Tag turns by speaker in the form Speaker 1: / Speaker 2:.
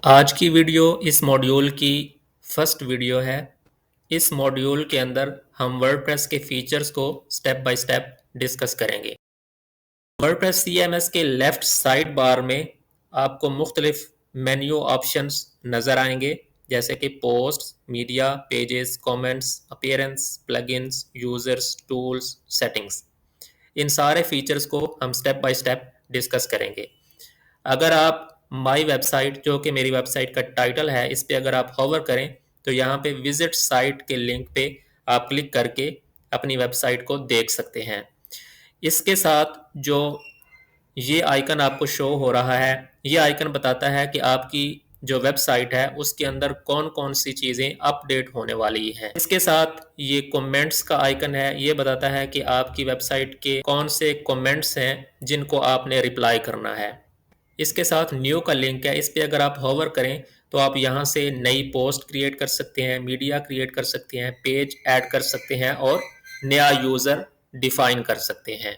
Speaker 1: आज की वीडियो इस मॉड्यूल की फर्स्ट वीडियो है। इस मॉड्यूल के अंदर हम वर्डप्रेस के फीचर्स को स्टेप बाय स्टेप डिस्कस करेंगे। वर्डप्रेस सीएमएस के लेफ्ट साइड बार में आपको मुख्तलिफ मेन्यू ऑप्शंस नज़र आएंगे, जैसे कि post, media, pages, comments, appearance, plugins, users, tools, settings. इन सारे फीचर्स को हम स्टेप बाय स्टेप डिस्कस करेंगे। अगर आप माई वेबसाइट, जो कि मेरी वेबसाइट का टाइटल है, इस पे अगर आप होवर करें तो यहाँ पे विजिट साइट के लिंक पे आप क्लिक करके अपनी वेबसाइट को देख सकते हैं। इसके साथ जो ये आइकन आपको शो हो रहा है, ये आइकन बताता है कि आपकी जो वेबसाइट है उसके अंदर कौन कौन सी चीज़ें अपडेट होने वाली हैं। इसके साथ ये कमेंट्स का आइकन है, ये बताता है कि आपकी वेबसाइट के कौन से कमेंट्स हैं जिनको आपने रिप्लाई करना है। इसके साथ न्यू का लिंक है, इस पे अगर आप होवर करें तो आप यहाँ से नई पोस्ट क्रिएट कर सकते हैं, मीडिया क्रिएट कर सकते हैं, पेज ऐड कर सकते हैं और नया यूज़र डिफाइन कर सकते हैं।